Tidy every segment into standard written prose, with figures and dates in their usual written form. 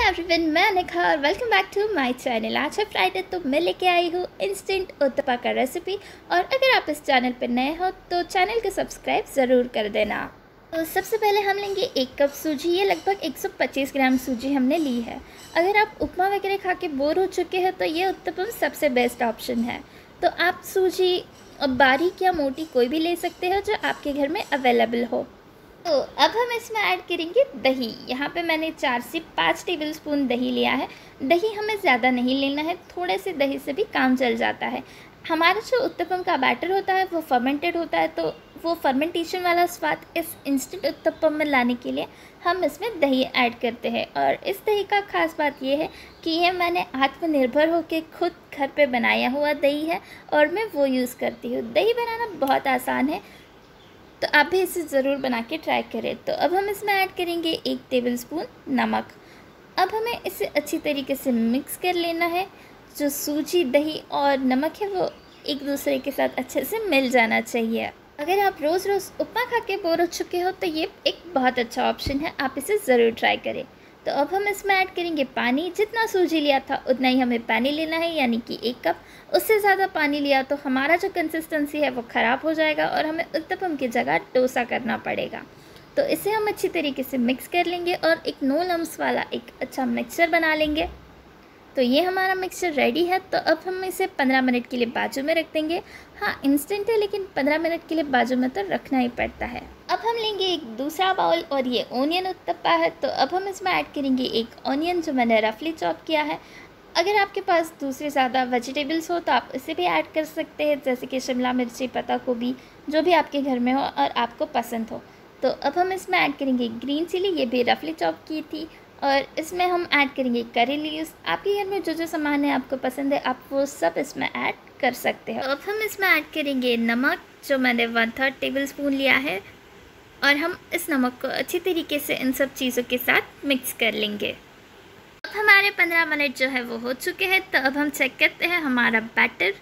Everyone, मैं अनिका और welcome back to my channel. आज है फ्राइडे, तो मैं लेके आई हूँ इंस्टेंट उत्तपा का रेसिपी। और अगर आप इस चैनल पर नए हो तो चैनल को सब्सक्राइब ज़रूर कर देना। तो सबसे पहले हम लेंगे 1 कप सूजी। ये लगभग 125 ग्राम सूजी हमने ली है। अगर आप उपमा वगैरह खा के बोर हो चुके हैं तो ये उत्तपम सबसे बेस्ट ऑप्शन है। तो आप सूजी बारीक या मोटी कोई भी ले सकते हो जो आपके घर में अवेलेबल हो। तो अब हम इसमें ऐड करेंगे दही। यहाँ पे मैंने 4 से 5 टेबलस्पून दही लिया है। दही हमें ज़्यादा नहीं लेना है, थोड़े से दही से भी काम चल जाता है। हमारा जो उत्तपम का बैटर होता है वो फर्मेंटेड होता है, तो वो फर्मेंटेशन वाला स्वाद इस इंस्टेंट उत्तपम में लाने के लिए हम इसमें दही ऐड करते हैं। और इस दही का ख़ास बात ये है कि ये मैंने आत्मनिर्भर होकर खुद घर पे बनाया हुआ दही है और मैं वो यूज़ करती हूँ। दही बनाना बहुत आसान है, तो आप भी इसे ज़रूर बना के ट्राई करें। तो अब हम इसमें ऐड करेंगे 1 टेबलस्पून नमक। अब हमें इसे अच्छी तरीके से मिक्स कर लेना है। जो सूजी, दही और नमक है वो एक दूसरे के साथ अच्छे से मिल जाना चाहिए। अगर आप रोज़ रोज़ उपमा खा के बोर हो चुके हो तो ये एक बहुत अच्छा ऑप्शन है, आप इसे ज़रूर ट्राई करें। तो अब हम इसमें ऐड करेंगे पानी। जितना सूजी लिया था उतना ही हमें पानी लेना है, यानी कि 1 कप। उससे ज़्यादा पानी लिया तो हमारा जो कंसिस्टेंसी है वो ख़राब हो जाएगा और हमें उत्तपम की जगह डोसा करना पड़ेगा। तो इसे हम अच्छी तरीके से मिक्स कर लेंगे और एक नो लम्स वाला एक अच्छा मिक्सचर बना लेंगे। तो ये हमारा मिक्सचर रेडी है। तो अब हम इसे 15 मिनट के लिए बाजू में रख देंगे। हाँ, इंस्टेंट है लेकिन 15 मिनट के लिए बाजू में तो रखना ही पड़ता है। अब हम लेंगे एक दूसरा बाउल और ये ओनियन उत्तपा है। तो अब हम इसमें ऐड करेंगे 1 ऑनियन जो मैंने रफली चॉप किया है। अगर आपके पास दूसरे ज़्यादा वेजिटेबल्स हो तो आप इसे भी ऐड कर सकते हैं, जैसे कि शिमला मिर्ची, पत्ता गोभी, जो भी आपके घर में हो और आपको पसंद हो। तो अब हम इसमें ऐड करेंगे ग्रीन चिली, ये भी रफली चॉप की थी। और इसमें हम ऐड करेंगे करी लीव्स। आपके घर में जो जो सामान है आपको पसंद है आप वो सब इसमें ऐड कर सकते हो। अब हम इसमें ऐड करेंगे नमक, जो मैंने 1/3 टेबलस्पून लिया है। और हम इस नमक को अच्छी तरीके से इन सब चीज़ों के साथ मिक्स कर लेंगे। अब हमारे 15 मिनट जो है वो हो चुके हैं। तो अब हम चेक करते हैं हमारा बैटर।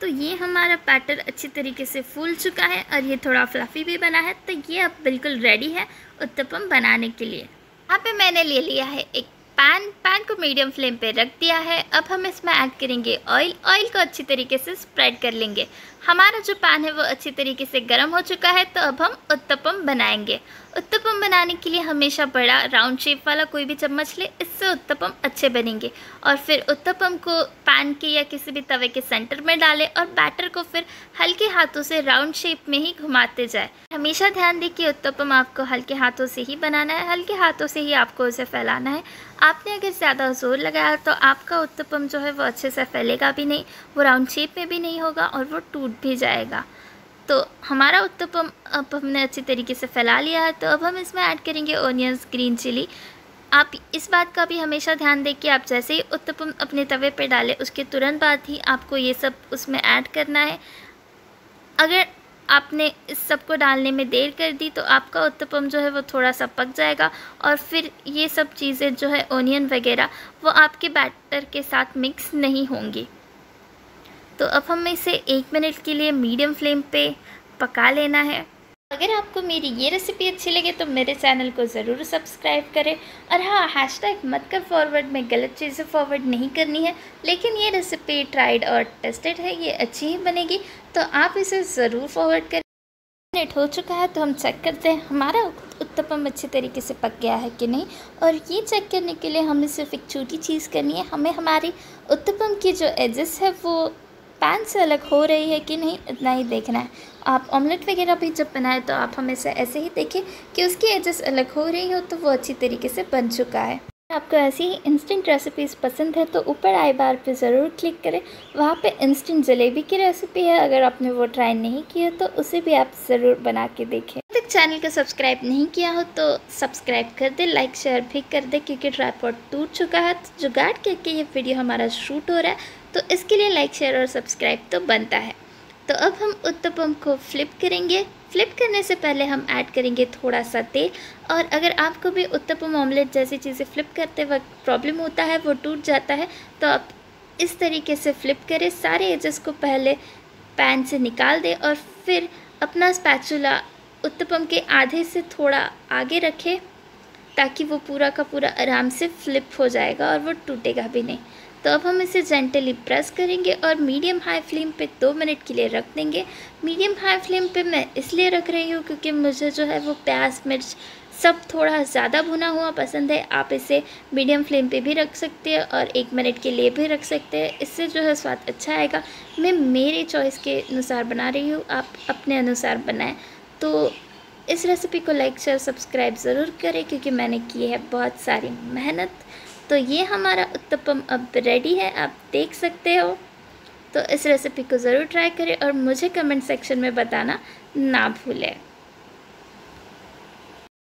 तो ये हमारा बैटर अच्छी तरीके से फूल चुका है और ये थोड़ा फ्लफ़ी भी बना है। तो ये अब बिल्कुल रेडी है उत्तपम बनाने के लिए। यहाँ पे मैंने ले लिया है एक पैन को मीडियम फ्लेम पे रख दिया है। अब हम इसमें ऐड करेंगे ऑयल को अच्छी तरीके से स्प्रेड कर लेंगे। हमारा जो पैन है वो अच्छी तरीके से गर्म हो चुका है। तो अब हम उत्तपम बनाएंगे। उत्तपम बनाने के लिए हमेशा बड़ा राउंड शेप वाला कोई भी चम्मच ले, इससे उत्तपम अच्छे बनेंगे। और फिर उत्तपम को पैन के या किसी भी तवे के सेंटर में डालें और बैटर को फिर हल्के हाथों से राउंड शेप में ही घुमाते जाए। हमेशा ध्यान दें कि उत्तपम आपको हल्के हाथों से ही बनाना है, हल्के हाथों से ही आपको उसे फैलाना है। आपने अगर ज़्यादा जोर लगाया तो आपका उत्तपम जो है वो अच्छे से फैलेगा भी नहीं, वो राउंड शेप में भी नहीं होगा और वो टूट भी जाएगा। तो हमारा उत्तपम अब हमने अच्छी तरीके से फैला लिया है। तो अब हम इसमें ऐड करेंगे ऑनियंस, ग्रीन चिली। आप इस बात का भी हमेशा ध्यान दें कि आप जैसे ही उत्तपम अपने तवे पे डालें उसके तुरंत बाद ही आपको ये सब उसमें ऐड करना है। अगर आपने इस सब को डालने में देर कर दी तो आपका उत्तपम जो है वो थोड़ा सा पक जाएगा और फिर ये सब चीज़ें जो है ऑनियन वगैरह वो आपके बैटर के साथ मिक्स नहीं होंगी। तो अब हमें इसे 1 मिनट के लिए मीडियम फ्लेम पे पका लेना है। अगर आपको मेरी ये रेसिपी अच्छी लगे तो मेरे चैनल को ज़रूर सब्सक्राइब करें। और हाँ, हैशटैग मत कर फॉरवर्ड में गलत चीज़ें फॉरवर्ड नहीं करनी है, लेकिन ये रेसिपी ट्राइड और टेस्टेड है, ये अच्छी ही बनेगी, तो आप इसे ज़रूर फॉरवर्ड करें। मिनट हो चुका है तो हम चेक करते हैं हमारा उत्तपम अच्छी तरीके से पक गया है कि नहीं। और ये चेक करने के लिए हमें सिर्फ एक छोटी चीज़ करनी है, हमें हमारी उत्तपम की जो एजेस है वो पैन से अलग हो रही है कि नहीं, इतना ही देखना है। आप ऑमलेट वगैरह भी जब बनाएं तो आप हमेशा ऐसे ही देखें कि उसकी एजेस अलग हो रही हो तो वो अच्छी तरीके से बन चुका है। आपको ऐसी ही इंस्टेंट रेसिपीज़ पसंद है तो ऊपर आई बार पे ज़रूर क्लिक करें, वहाँ पे इंस्टेंट जलेबी की रेसिपी है। अगर आपने वो ट्राई नहीं किया तो उसे भी आप ज़रूर बना के देखें। अभी तक चैनल को सब्सक्राइब नहीं किया हो तो सब्सक्राइब कर दे, लाइक शेयर भी कर दे, क्योंकि ट्राइपॉड टूट चुका है। तो जुगाड़ करके ये वीडियो हमारा शूट हो रहा है तो इसके लिए लाइक शेयर और सब्सक्राइब तो बनता है। तो अब हम उत्तपम को फ्लिप करेंगे। फ्लिप करने से पहले हम ऐड करेंगे थोड़ा सा तेल। और अगर आपको भी उत्तपम ऑमलेट जैसी चीज़ें फ्लिप करते वक्त प्रॉब्लम होता है, वो टूट जाता है, तो आप इस तरीके से फ्लिप करें। सारे एजेस को पहले पैन से निकाल दें और फिर अपना स्पैचुला उत्तपम के आधे से थोड़ा आगे रखें ताकि वो पूरा का पूरा आराम से फ्लिप हो जाएगा और वो टूटेगा भी नहीं। तो अब हम इसे जेंटली प्रेस करेंगे और मीडियम हाई फ्लेम पे 2 मिनट के लिए रख देंगे। मीडियम हाई फ्लेम पे मैं इसलिए रख रही हूँ क्योंकि मुझे जो है वो प्याज मिर्च सब थोड़ा ज़्यादा भुना हुआ पसंद है। आप इसे मीडियम फ्लेम पे भी रख सकते हैं और 1 मिनट के लिए भी रख सकते हैं, इससे जो है स्वाद अच्छा आएगा। मैं मेरे चॉइस के अनुसार बना रही हूँ, आप अपने अनुसार बनाएं। तो इस रेसिपी को लाइक शेयर सब्सक्राइब ज़रूर करें क्योंकि मैंने की है बहुत सारी मेहनत। तो ये हमारा उत्तपम अब रेडी है, आप देख सकते हो। तो इस रेसिपी को ज़रूर ट्राई करें और मुझे कमेंट सेक्शन में बताना ना भूलें।